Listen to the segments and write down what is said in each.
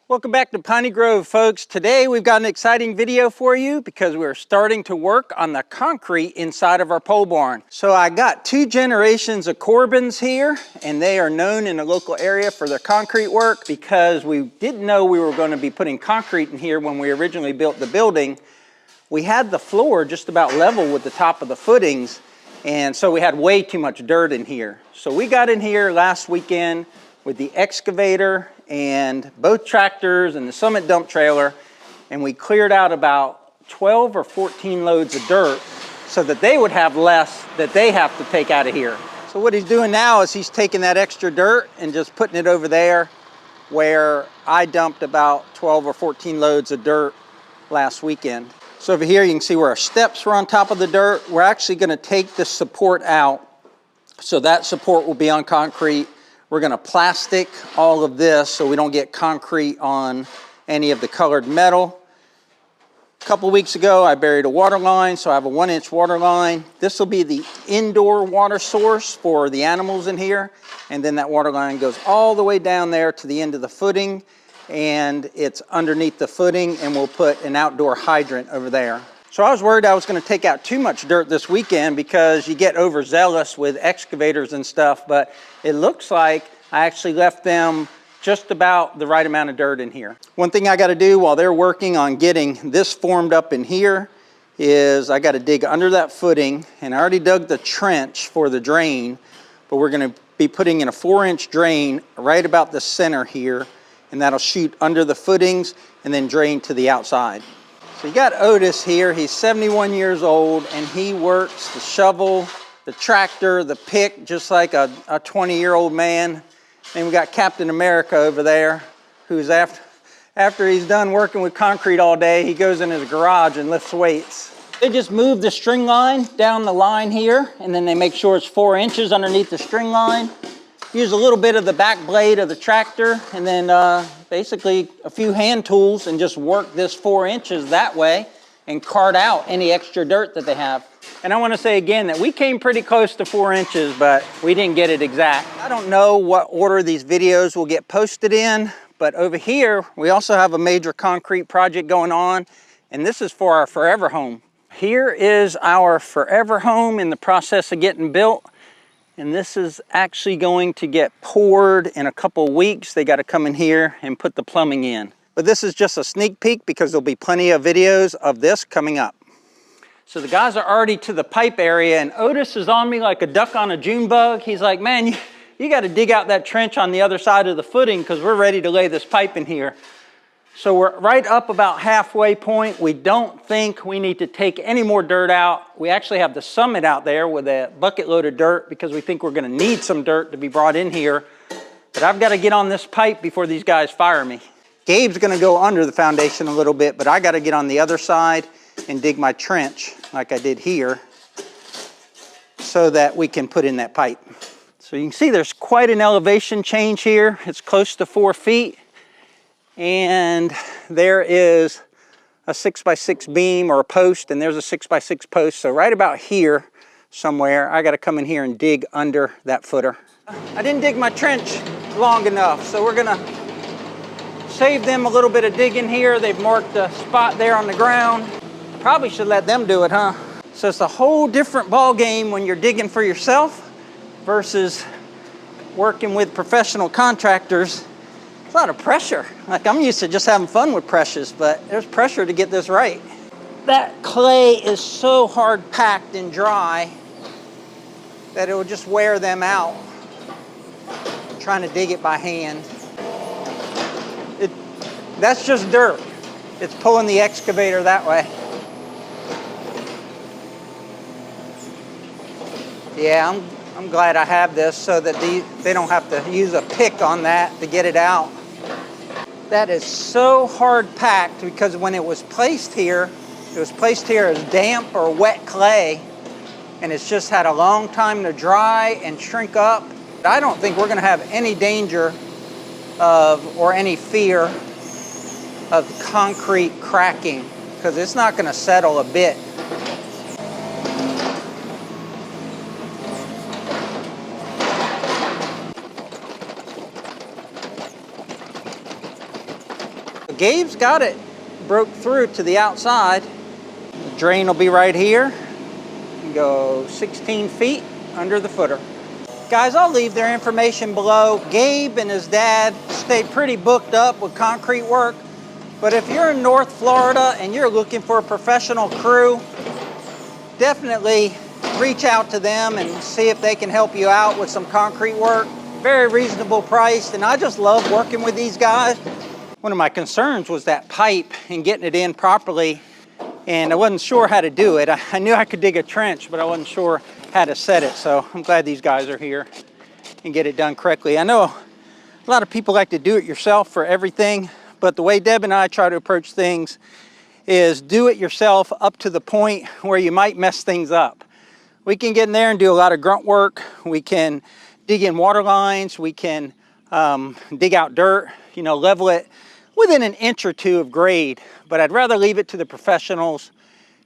Welcome back to Piney Grove, folks. Today we've got an exciting video for you because we're starting to work on the concrete inside of our pole barn. So I got two generations of Corbins here, and they are known in the local area for their concrete work because we didn't know we were going to be putting concrete in here when we originally built the building. We had the floor just about level with the top of the footings, and so we had way too much dirt in here. So we got in here last weekend with the excavator and both tractors and the Summit dump trailer, and we cleared out about 12 or 14 loads of dirt so that they would have less that they have to take out of here. So what he's doing now is he's taking that extra dirt and just putting it over there where I dumped about 12 or 14 loads of dirt last weekend. So over here you can see where our steps were on top of the dirt. We're actually going to take the support out, so that support will be on concrete. We're going to plastic all of this so we don't get concrete on any of the colored metal. A couple weeks ago I buried a water line, so I have a 1-inch water line. This will be the indoor water source for the animals in here, and then that water line goes all the way down there to the end of the footing, and it's underneath the footing, and we'll put an outdoor hydrant over there. So I was worried I was going to take out too much dirt this weekend because you get overzealous with excavators and stuff, but it looks like I actually left them just about the right amount of dirt in here. One thing I got to do while they're working on getting this formed up in here is I got to dig under that footing, and I already dug the trench for the drain, but we're going to be putting in a 4-inch drain right about the center here, and that'll shoot under the footings and then drain to the outside. So you got Otis here. He's 71 years old, and he works the shovel, the tractor, the pick, just like a 20-year-old man. And we got Captain America over there, who's after he's done working with concrete all day, he goes in his garage and lifts weights. They just move the string line down the line here, and then they make sure it's 4 inches underneath the string line. Use a little bit of the back blade of the tractor, and then basically a few hand tools, and just work this 4 inches that way and cart out any extra dirt that they have. And I want to say again that we came pretty close to 4 inches, but we didn't get it exact. I don't know what order these videos will get posted in, but over here we also have a major concrete project going on, and this is for our forever home. Here is our forever home in the process of getting built. And this is actually going to get poured in a couple weeks. They got to come in here and put the plumbing in. But this is just a sneak peek because there'll be plenty of videos of this coming up. So the guys are already to the pipe area, and Otis is on me like a duck on a June bug. He's like, man, you got to dig out that trench on the other side of the footing because we're ready to lay this pipe in here. So we're right up about halfway point. We don't think we need to take any more dirt out. We actually have the Summit out there with a bucket load of dirt because we think we're going to need some dirt to be brought in here. But I've got to get on this pipe before these guys fire me. Gabe's going to go under the foundation a little bit, but I got to get on the other side and dig my trench like I did here so that we can put in that pipe. So you can see there's quite an elevation change here. It's close to 4 feet. And there is a 6x6 beam or a post, and there's a 6x6 post. So right about here somewhere, I got to come in here and dig under that footer. I didn't dig my trench long enough, so we're gonna save them a little bit of digging here. They've marked a spot there on the ground. Probably should let them do it, huh? So it's a whole different ball game when you're digging for yourself versus working with professional contractors. A lot of pressure. Like, I'm used to just having fun with precious, but there's pressure to get this right. That clay is so hard packed and dry that it will just wear them out trying to dig it by hand. That's just dirt. It's pulling the excavator that way. Yeah, I'm glad I have this so that they don't have to use a pick on that to get it out. That is so hard packed because when it was placed here as damp or wet clay, and it's just had a long time to dry and shrink up. I don't think we're going to have any danger of or any fear of concrete cracking because it's not going to settle a bit. Gabe's got it broke through to the outside. The drain will be right here. Go 16 feet under the footer. Guys, I'll leave their information below. Gabe and his dad stayed pretty booked up with concrete work, but if you're in North Florida and you're looking for a professional crew, definitely reach out to them and see if they can help you out with some concrete work. Very reasonable priced, and I just love working with these guys. One of my concerns was that pipe and getting it in properly, and I wasn't sure how to do it. I knew I could dig a trench, but I wasn't sure how to set it, so I'm glad these guys are here and get it done correctly. I know a lot of people like to do it yourself for everything, but the way Deb and I try to approach things is do it yourself up to the point where you might mess things up. We can get in there and do a lot of grunt work. We can dig in water lines. We can dig out dirt, you know, level it within an inch or two of grade, but I'd rather leave it to the professionals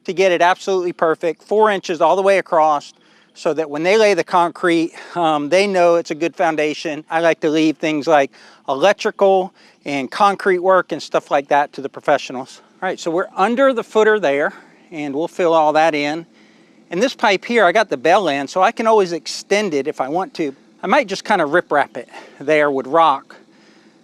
to get it absolutely perfect, 4 inches all the way across, so that when they lay the concrete, they know it's a good foundation. I like to leave things like electrical and concrete work and stuff like that to the professionals. All right, so we're under the footer there, and we'll fill all that in. And this pipe here, I got the bell in, so I can always extend it if I want to. I might just kind of rip wrap it there with rock,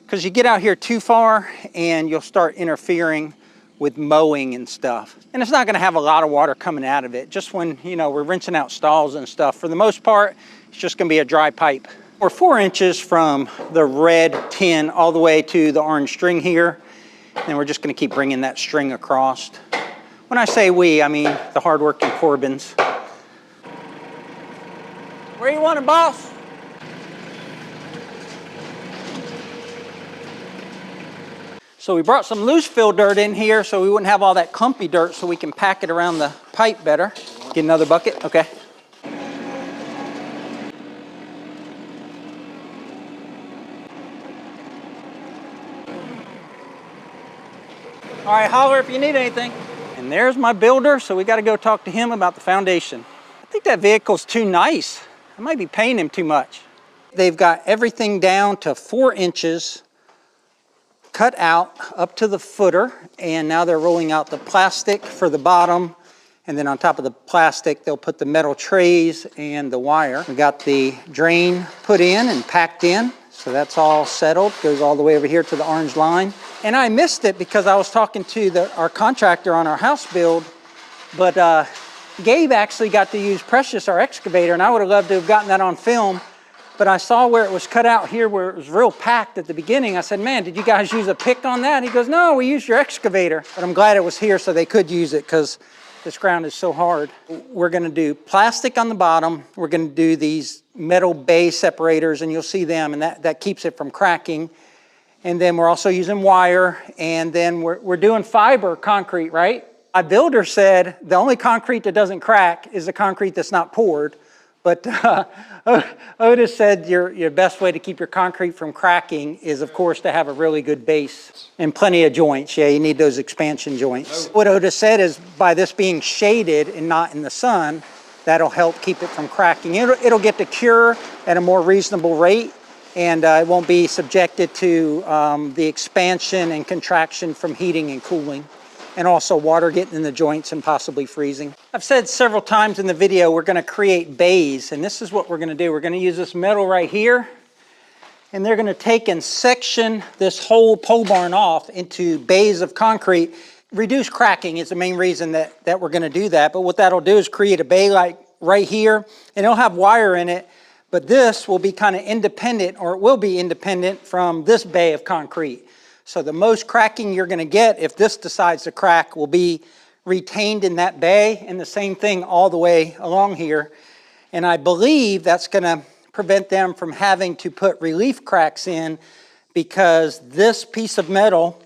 because you get out here too far and you'll start interfering with mowing and stuff. And it's not gonna have a lot of water coming out of it, just when, you know, we're rinsing out stalls and stuff. For the most part, it's just gonna be a dry pipe. We're 4 inches from the red tin all the way to the orange string here, and we're just gonna keep bringing that string across. When I say we, I mean the hardworking Corbins. Where you want it, boss? So we brought some loose fill dirt in here so we wouldn't have all that clumpy dirt, so we can pack it around the pipe better. Get another bucket, okay. All right, holler if you need anything. And there's my builder, so we gotta go talk to him about the foundation. I think that vehicle's too nice. I might be paying him too much. They've got everything down to 4 inches cut out up to the footer, and now they're rolling out the plastic for the bottom, and then on top of the plastic they'll put the metal trays and the wire. We got the drain put in and packed in, so that's all settled. Goes all the way over here to the orange line. And I missed it because I was talking to our contractor on our house build, but Gabe actually got to use Precious, our excavator, and I would have loved to have gotten that on film. But I saw where it was cut out here, where it was real packed at the beginning. I said, man, did you guys use a pick on that? He goes, no, we used your excavator. But I'm glad it was here so they could use it, because this ground is so hard. We're gonna do plastic on the bottom. We're gonna do these metal bay separators, and you'll see them, and that keeps it from cracking. And then we're also using wire, and then we're doing fiber concrete, right? My builder said the only concrete that doesn't crack is the concrete that's not poured. But Otis said your best way to keep your concrete from cracking is, of course, to have a really good base and plenty of joints. Yeah, you need those expansion joints. What Otis said is, by this being shaded and not in the sun, that'll help keep it from cracking. It'll get to cure at a more reasonable rate, and it won't be subjected to the expansion and contraction from heating and cooling, and also water getting in the joints and possibly freezing. I've said several times in the video, we're gonna create bays, and this is what we're gonna do. We're gonna use this metal right here, and they're gonna take and section this whole pole barn off into bays of concrete. Reduce cracking is the main reason that we're gonna do that, but what that'll do is create a bay like right here, and it'll have wire in it, but this will be kind of independent, or it will be independent from this bay of concrete. So the most cracking you're gonna get, if this decides to crack, will be retained in that bay, and the same thing all the way along here. And I believe that's gonna prevent them from having to put relief cracks in, because this piece of metal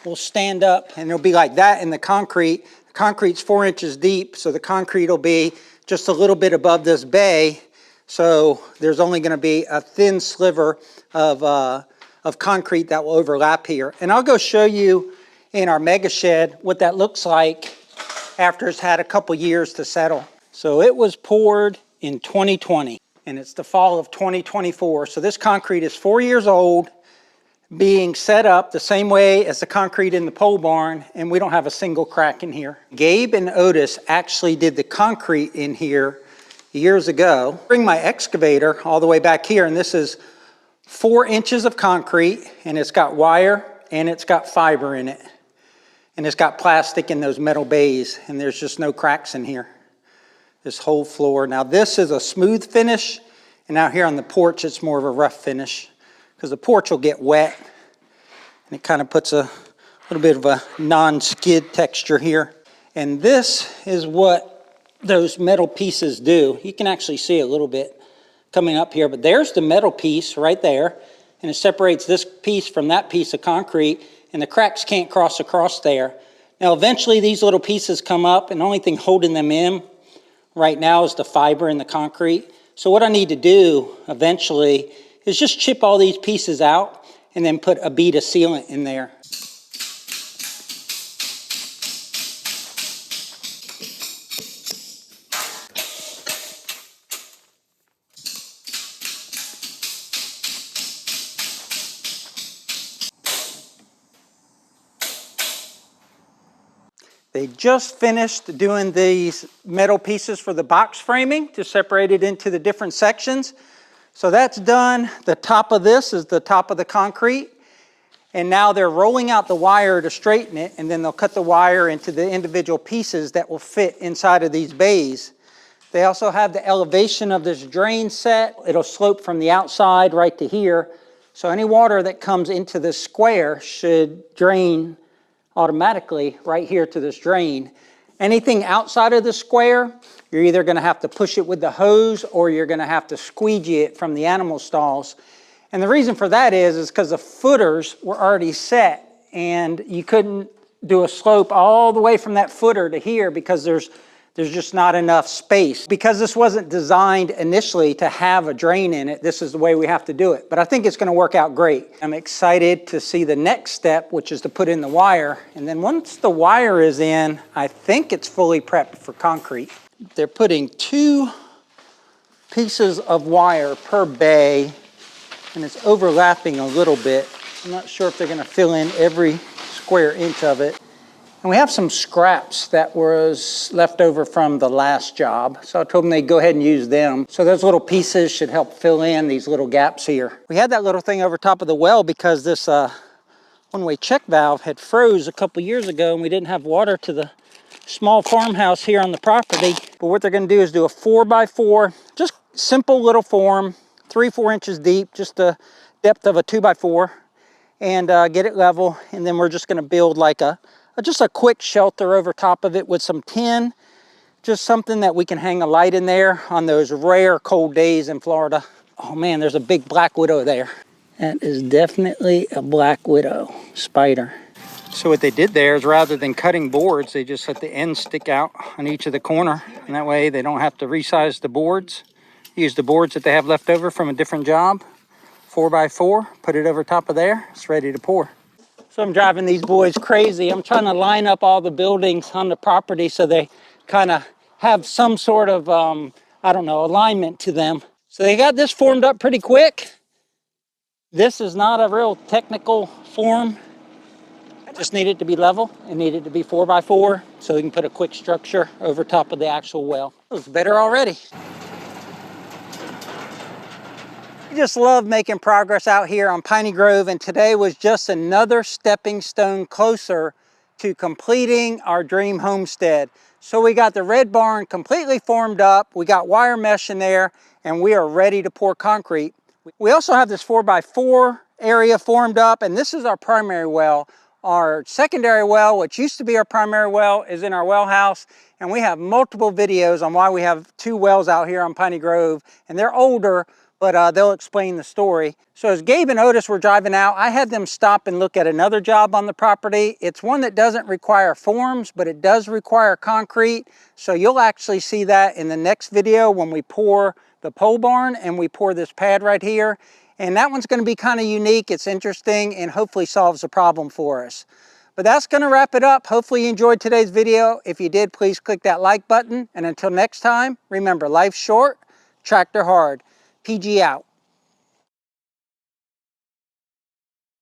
will stand up, and it'll be like that in the concrete. The concrete's 4 inches deep, so the concrete will be just a little bit above this bay. So there's only gonna be a thin sliver of concrete that will overlap here. And I'll go show you in our mega shed what that looks like after it's had a couple years to settle. So it was poured in 2020, and it's the fall of 2024. So this concrete is 4 years old, being set up the same way as the concrete in the pole barn, and we don't have a single crack in here. Gabe and Otis actually did the concrete in here years ago. Bring my excavator all the way back here, and this is 4 inches of concrete, and it's got wire and it's got fiber in it. And it's got plastic in those metal bays, and there's just no cracks in here. This whole floor. Now this is a smooth finish, and out here on the porch it's more of a rough finish, because the porch will get wet, and it kind of puts a little bit of a non-skid texture here. And this is what those metal pieces do. You can actually see a little bit coming up here, but there's the metal piece right there, and it separates this piece from that piece of concrete, and the cracks can't cross across there. Now eventually these little pieces come up, and the only thing holding them in right now is the fiber in the concrete. So what I need to do eventually is just chip all these pieces out and then put a bead of sealant in there. They just finished doing these metal pieces for the box framing to separate it into the different sections. So that's done. The top of this is the top of the concrete. And now they're rolling out the wire to straighten it, and then they'll cut the wire into the individual pieces that will fit inside of these bays. They also have the elevation of this drain set. It'll slope from the outside right to here. So any water that comes into this square should drain automatically right here to this drain. Anything outside of the square, you're either going to have to push it with the hose, or you're going to have to squeegee it from the animal stalls. And the reason for that is because the footers were already set, and you couldn't do a slope all the way from that footer to here because there's just not enough space. Because this wasn't designed initially to have a drain in it, this is the way we have to do it. But I think it's going to work out great. I'm excited to see the next step, which is to put in the wire. And then once the wire is in, I think it's fully prepped for concrete. They're putting 2 pieces of wire per bay, and it's overlapping a little bit. I'm not sure if they're going to fill in every square inch of it. And we have some scraps that was left over from the last job. So I told them they'd go ahead and use them. So those little pieces should help fill in these little gaps here. We had that little thing over top of the well because this one-way check valve had froze a couple years ago, and we didn't have water to the small farmhouse here on the property. But what they're going to do is do a 4x4, just simple little form, 3-4 inches deep, just the depth of a 2x4, and get it level. And then we're just going to build like just a quick shelter over top of it with some tin, just something that we can hang a light in there on those rare cold days in Florida. Oh man, there's a big black widow there. That is definitely a black widow spider. So what they did there is, rather than cutting boards, they just let the ends stick out on each of the corner, and that way they don't have to resize the boards. Use the boards that they have left over from a different job, 4x4, put it over top of there, it's ready to pour. So I'm driving these boys crazy. I'm trying to line up all the buildings on the property so they kind of have some sort of, I don't know, alignment to them. So they got this formed up pretty quick. This is not a real technical form. It just needed to be level. It needed to be 4x4 so we can put a quick structure over top of the actual well. It was better already. I just love making progress out here on Piney Grove, and today was just another stepping stone closer to completing our dream homestead. So we got the red barn completely formed up, we got wire mesh in there, and we are ready to pour concrete. We also have this 4x4 area formed up, and this is our primary well. Our secondary well, which used to be our primary well, is in our well house, and we have multiple videos on why we have 2 wells out here on Piney Grove, and they're older, but they'll explain the story. So as Gabe and Otis were driving out, I had them stop and look at another job on the property. It's one that doesn't require forms, but it does require concrete. So you'll actually see that in the next video when we pour the pole barn and we pour this pad right here. And that one's gonna be kind of unique, it's interesting, and hopefully solves a problem for us. But that's gonna wrap it up. Hopefully you enjoyed today's video. If you did, please click that like button. And until next time, remember, life's short, tractor hard. PG out.